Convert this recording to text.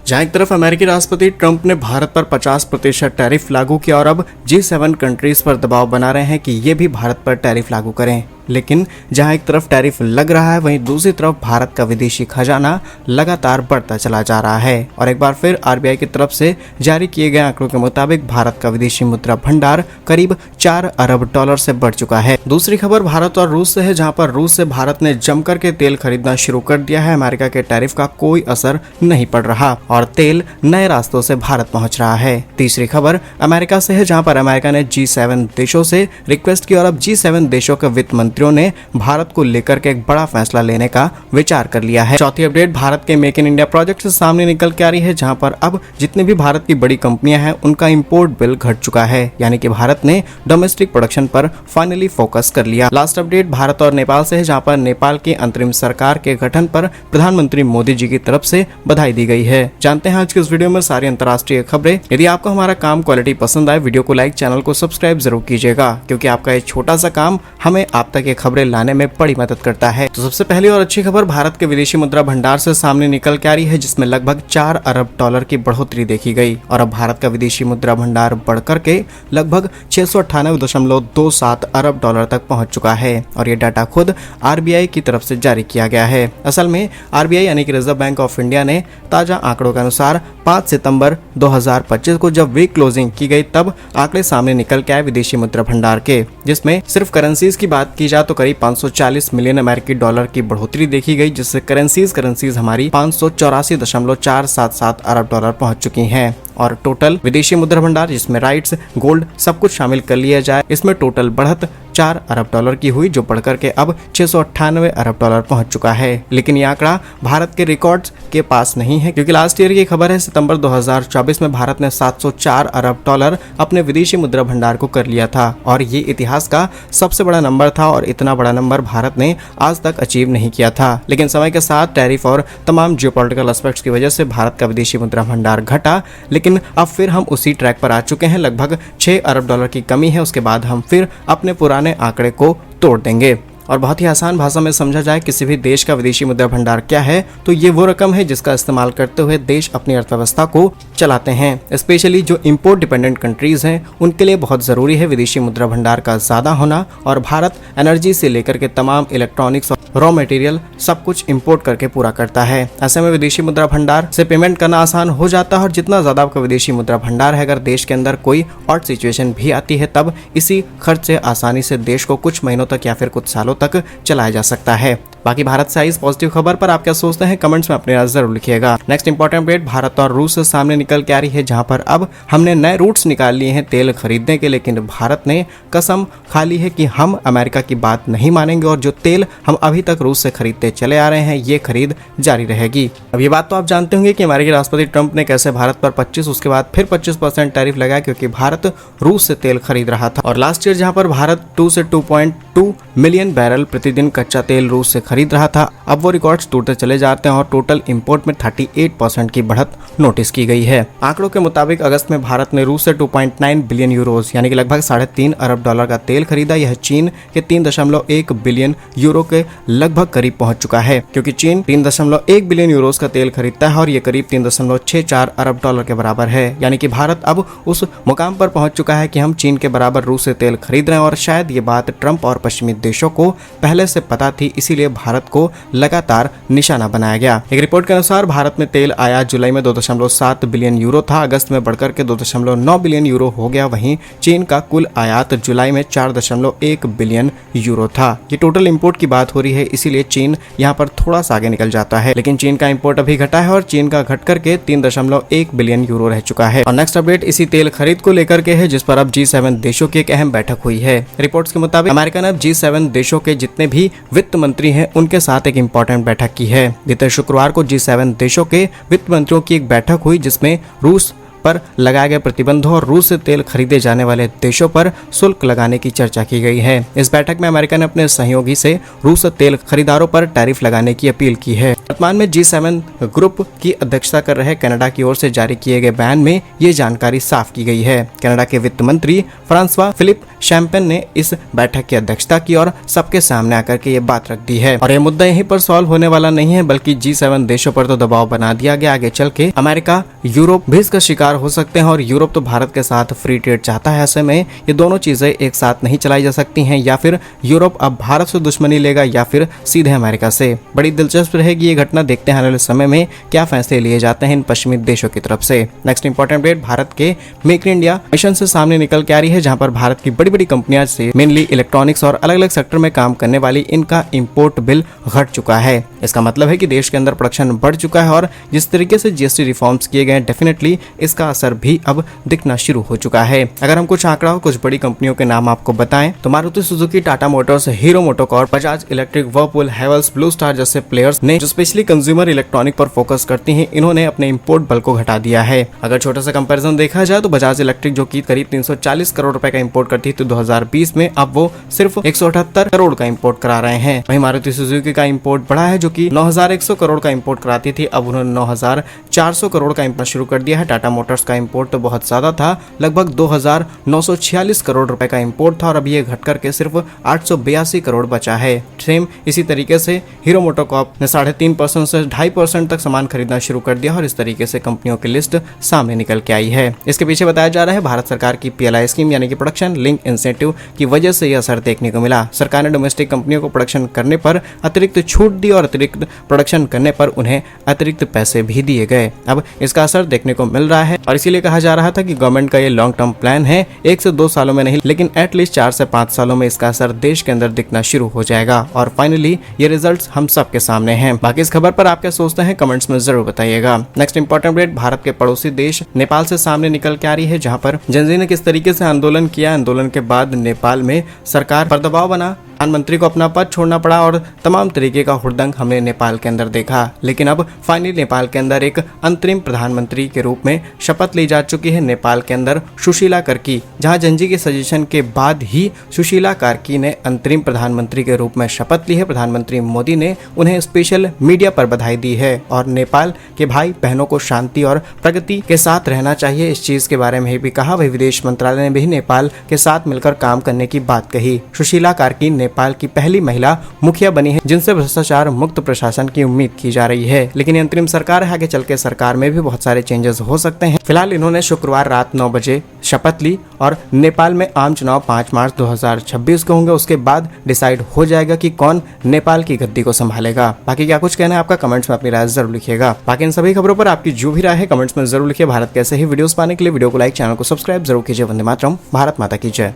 जहां एक तरफ अमेरिकी राष्ट्रपति ट्रंप ने भारत पर 50% टैरिफ लागू किया और अब G7 कंट्रीज पर दबाव बना रहे हैं कि ये भी भारत पर टैरिफ लागू करें। लेकिन जहां एक तरफ टैरिफ लग रहा है, वहीं दूसरी तरफ भारत का विदेशी खजाना लगातार बढ़ता चला जा रहा है और एक बार फिर आरबीआई की तरफ से जारी किए गए आंकड़ों के मुताबिक भारत का विदेशी मुद्रा भंडार करीब 4 अरब डॉलर से बढ़ चुका है। दूसरी खबर भारत और रूस से है, जहां पर रूस से भारत ने जमकर के तेल खरीदना शुरू कर दिया है। अमेरिका के टैरिफ का कोई असर नहीं पड़ रहा और तेल नए रास्तों से भारत पहुंच रहा है। तीसरी खबर अमेरिका से है, जहां पर अमेरिका ने G7 देशों से रिक्वेस्ट की और अब G7 देशों के वित्त मंत्रियों ने भारत को लेकर के एक बड़ा फैसला लेने का विचार कर लिया है। चौथी अपडेट भारत के मेक इन इंडिया प्रोजेक्ट से सामने निकल के आ रही है, जहां पर अब जितने भी भारत की बड़ी कंपनियां हैं उनका इंपोर्ट बिल घट चुका है, यानी कि भारत ने डोमेस्टिक प्रोडक्शन पर फाइनली फोकस कर लिया। लास्ट अपडेट भारत और नेपाल से है, जहां पर नेपाल की अंतरिम सरकार के गठन पर प्रधानमंत्री मोदी जी की तरफ से बधाई दी गई है। जानते हैं आज की इस वीडियो में सारी अंतर्राष्ट्रीय खबरें। यदि आपको हमारा काम क्वालिटी पसंद आए, वीडियो को लाइक, चैनल को सब्सक्राइब जरूर कीजिएगा, क्योंकि आपका एक छोटा सा काम हमें आप तक ये खबरें लाने में बड़ी मदद करता है। तो सबसे पहली और अच्छी खबर भारत के विदेशी मुद्रा भंडार से सामने निकल के आ रही है, जिसमें लगभग 4 अरब डॉलर की बढ़ोतरी देखी गई और अब भारत का विदेशी मुद्रा भंडार बढ़कर के लगभग 698.27 अरब डॉलर तक पहुंच चुका है और ये डाटा खुद आरबीआई की तरफ से जारी किया गया है। असल में आरबीआई यानी कि रिजर्व बैंक ऑफ इंडिया ने ताजा आंकड़ों के अनुसार 5 सितंबर 2025 को जब वीक क्लोजिंग की गई, तब आंकड़े सामने निकल के आए विदेशी मुद्रा भंडार के, जिसमें सिर्फ करेंसीज की बात की जाए तो करीब 540 मिलियन अमेरिकी डॉलर की बढ़ोतरी देखी गई, जिससे करेंसीज हमारी 584.477 अरब डॉलर पहुंच चुकी हैं और टोटल विदेशी मुद्रा भंडार, जिसमें राइट्स, गोल्ड सब कुछ शामिल कर लिया जाए, इसमें टोटल बढ़त 4 अरब डॉलर की हुई, जो बढ़कर के अब 698 अरब डॉलर पहुंच चुका है। लेकिन यह आंकड़ा भारत के रिकॉर्ड्स के पास नहीं है, क्योंकि लास्ट ईयर की खबर है सितंबर 2024 में भारत ने 704 अरब डॉलर अपने विदेशी मुद्रा भंडार को कर लिया था और ये इतिहास का सबसे बड़ा नंबर था और इतना बड़ा नंबर भारत ने आज तक अचीव नहीं किया था। लेकिन समय के साथ टैरिफ और तमाम जियोपॉलिटिकल एस्पेक्ट्स की वजह से भारत का विदेशी मुद्रा भंडार घटा, लेकिन अब फिर हम उसी ट्रैक पर आ चुके हैं। लगभग 6 अरब डॉलर की कमी है, उसके बाद हम फिर अपने पुराने आंकड़े को तोड़ देंगे। और बहुत ही आसान भाषा में समझा जाए किसी भी देश का विदेशी मुद्रा भंडार क्या है, तो ये वो रकम है जिसका इस्तेमाल करते हुए देश अपनी अर्थव्यवस्था को चलाते हैं। स्पेशली जो इंपोर्ट डिपेंडेंट कंट्रीज हैं, उनके लिए बहुत जरूरी है विदेशी मुद्रा भंडार का ज्यादा होना और भारत एनर्जी से लेकर के तमाम इलेक्ट्रॉनिक्स और रॉ मटेरियल सब कुछ इंपोर्ट करके पूरा करता है। ऐसे में विदेशी मुद्रा भंडार से पेमेंट करना आसान हो जाता है और जितना ज्यादा आपका विदेशी मुद्रा भंडार है, अगर देश के अंदर कोई ऑड सिचुएशन भी आती है, तब इसी खर्च से आसानी से देश को कुछ महीनों तक या फिर कुछ सालों तक चलाया जा सकता है। बाकी भारत से आई इस पॉजिटिव खबर पर आप क्या सोचते हैं, कमेंट्स में अपनी राय जरूर लिखिएगा। नेक्स्ट इंपॉर्टेंट अपडेट भारत और रूस से सामने निकल के आ रही है, जहां पर अब हमने नए रूट्स निकाल लिए हैं तेल खरीदने के, लेकिन भारत ने कसम खा ली है कि हम अमेरिका की बात नहीं मानेंगे और जो तेल हम अभी तक रूस से खरीदते चले आ रहे हैं, ये खरीद जारी रहेगी। अब ये बात तो आप जानते होंगे कि अमेरिकी राष्ट्रपति ट्रंप ने कैसे भारत पर 25 उसके बाद फिर 25% टैरिफ लगाया, क्योंकि भारत रूस से तेल खरीद रहा था और लास्ट ईयर जहां पर भारत 2 से 2.2 मिलियन बैरल प्रतिदिन कच्चा तेल रूस से खरीद रहा था, अब वो रिकॉर्ड्स टूटते चले जाते हैं और टोटल इंपोर्ट में 38% की बढ़त नोटिस की गई है। आंकड़ों के मुताबिक अगस्त में भारत ने रूस से 2.9 बिलियन यूरोज यानी कि लगभग 3.5 अरब डॉलर का तेल खरीदा। यह चीन के 3.1 बिलियन यूरो के लगभग करीब पहुंच चुका है, क्योंकि चीन 3.1 बिलियन यूरोज का तेल खरीदता है और ये करीब 3.64 अरब डॉलर के बराबर है। यानी कि भारत अब उस मुकाम पर पहुंच चुका है कि हम चीन के बराबर रूस से तेल खरीद रहे हैं और शायद ये बात ट्रंप और पश्चिमी देशों को पहले से पता थी, इसीलिए भारत को लगातार निशाना बनाया गया। एक रिपोर्ट के अनुसार भारत में तेल आयात जुलाई में 2.7 बिलियन यूरो था, अगस्त में बढ़कर के 2.9 बिलियन यूरो हो गया। वहीं चीन का कुल आयात जुलाई में 4.1 बिलियन यूरो था। ये टोटल इंपोर्ट की बात हो रही है, इसीलिए चीन यहाँ पर थोड़ा सा आगे निकल जाता है, लेकिन चीन का इंपोर्ट अभी घटा है और चीन का घट करके 3.1 बिलियन यूरो रह चुका है। और नेक्स्ट अपडेट इसी तेल खरीद को लेकर के है, जिस पर अब G7 देशों की एक अहम बैठक हुई है। रिपोर्ट्स के मुताबिक अमेरिका ने अब G7 देशों के जितने भी वित्त मंत्री हैं उनके साथ एक इंपॉर्टेंट बैठक की है। बीते शुक्रवार को G7 देशों के वित्त मंत्रियों की एक बैठक हुई, जिसमें रूस पर लगाए गए प्रतिबंधों और रूस से तेल खरीदे जाने वाले देशों पर शुल्क लगाने की चर्चा की गई है। इस बैठक में अमेरिका ने अपने सहयोगी से रूस से तेल खरीदारों पर टैरिफ लगाने की अपील की है। वर्तमान में G7 ग्रुप की अध्यक्षता कर रहे कनाडा की ओर से जारी किए गए बयान में ये जानकारी साफ की गई है। कनाडा के वित्त मंत्री फ्रांसवा फिलिप शैम्पेन ने इस बैठक की अध्यक्षता की और सबके सामने आकर के ये बात रख दी है। और ये मुद्दा यहीं पर सॉल्व होने वाला नहीं है, बल्कि G7 देशों पर तो दबाव बना दिया गया। आगे चल के अमेरिका, यूरोप भी इसका शिकार हो सकते हैं और यूरोप तो भारत के साथ फ्री ट्रेड चाहता है। ऐसे में ये दोनों चीजें एक साथ नहीं चलाई जा सकती हैं, या फिर यूरोप अब भारत से दुश्मनी लेगा या फिर सीधे अमेरिका से। बड़ी दिलचस्प रहेगी ये घटना, देखते हैं आने वाले समय में क्या फैसले लिए जाते हैं इन पश्चिमी देशों की तरफ से। नेक्स्ट इंपॉर्टेंट अपडेट भारत के मेक इन इंडिया मिशन से सामने निकल के आ रही है, जहां पर भारत की बड़ी बड़ी कंपनियां से मेनली इलेक्ट्रॉनिक्स और अलग अलग सेक्टर में काम करने वाली इनका इंपोर्ट बिल घट चुका है। इसका मतलब है कि देश के अंदर प्रोडक्शन बढ़ चुका है और जिस तरीके से जीएसटी रिफॉर्म्स किए गए डेफिनेटली इसका असर भी अब दिखना शुरू हो चुका है। अगर हम कुछ आंकड़ा और कुछ बड़ी कंपनियों के नाम आपको बताएं तो Maruti Suzuki, Tata Motors, hero MotoCorp, Bajaj electric, Whirlpool, Havells, blue star जैसे प्लेयर्स ने जो स्पेशली कंज्यूमर इलेक्ट्रॉनिक पर फोकस करती हैं, इन्होंने अपने इंपोर्ट बल को घटा दिया है। अगर छोटा सा कंपैरिजन देखा जाए तो बजाज इलेक्ट्रिक जो कि करीब 340 करोड़ रुपए का इंपोर्ट करती थी 2020 में, अब वो सिर्फ 178 करोड़ का इंपोर्ट करा रहे हैं। वहीं मारुति सुजुकी का इंपोर्ट बढ़ा है, जो कि 9100 करोड़ का इंपोर्ट कराती थी, अब उन्होंने 9400 करोड़ का इंपोर्ट शुरू कर दिया है। टाटा मोटर्स का इंपोर्ट तो बहुत ज्यादा था, लगभग 2946 करोड़ रुपए का इंपोर्ट था और अब ये घट करके सिर्फ 882 करोड़ बचा है। सेम इसी तरीके से हीरो मोटोकॉर्प ने 3.5% से 2.5% तक सामान खरीदना शुरू कर दिया और इस तरीके से कंपनियों की लिस्ट सामने निकल के आई है। इसके पीछे बताया जा रहा है भारत सरकार की PLI स्कीम यानी कि प्रोडक्शन लिंक इंसेंटिव की वजह से यह असर देखने को मिला। सरकार ने डोमेस्टिक कंपनियों को प्रोडक्शन करने पर अतिरिक्त छूट दी और अतिरिक्त प्रोडक्शन करने पर उन्हें अतिरिक्त पैसे भी दिए गए। अब इसका असर देखने को मिल रहा है और इसीलिए कहा जा रहा था कि गवर्नमेंट का ये लॉन्ग टर्म प्लान है, 1 से 2 सालों में नहीं लेकिन एटलीस्ट 4 से 5 सालों में इसका असर देश के अंदर दिखना शुरू हो जाएगा और फाइनली ये रिजल्ट्स हम सबके सामने हैं। बाकी इस खबर पर आप क्या सोचते हैं कमेंट्स में जरूर बताइएगा। नेक्स्ट इंपॉर्टेंट अपडेट भारत के पड़ोसी देश नेपाल से सामने निकल के आ रही है, जहां पर जनजी ने किस तरीके से आंदोलन किया। आंदोलन के बाद नेपाल में सरकार पर दबाव बना, प्रधानमंत्री को अपना पद छोड़ना पड़ा और तमाम तरीके का हुड़दंग हमने नेपाल के अंदर देखा। लेकिन अब फाइनली नेपाल के अंदर एक अंतरिम प्रधानमंत्री के रूप में शपथ ली जा चुकी है नेपाल के अंदर सुशीला कार्की, जहां जनजी के सजेशन के बाद ही सुशीला कार्की ने अंतरिम प्रधानमंत्री के रूप में शपथ ली है। प्रधानमंत्री मोदी ने उन्हें स्पेशल मीडिया पर बधाई दी है और नेपाल के भाई बहनों को शांति और प्रगति के साथ रहना चाहिए, इस चीज के बारे में भी कहा। वही विदेश मंत्रालय ने भी नेपाल के साथ मिलकर काम करने की बात कही। सुशीला कार्की नेपाल की पहली महिला मुखिया बनी है, जिनसे भ्रष्टाचार मुक्त प्रशासन की उम्मीद की जा रही है। लेकिन अंतरिम सरकार है, आगे चल के सरकार में भी बहुत सारे चेंजेस हो सकते हैं। फिलहाल इन्होंने शुक्रवार रात 9 बजे शपथ ली और नेपाल में आम चुनाव 5 मार्च 2026 को होंगे। उसके बाद डिसाइड हो जाएगा कि कौन नेपाल की गद्दी को संभालेगा। बाकी क्या कुछ कहना है आपका कमेंट्स में अपनी राय जरूर लिखिएगा। बाकी इन सभी खबरों पर आपकी जो भी राय है कमेंट्स में जरूर लिखिए। भारत के ऐसे ही वीडियोस पाने के लिए वीडियो को लाइक, चैनल को सब्सक्राइब जरूर कीजिए। वंदे मातरम, भारत माता की जय।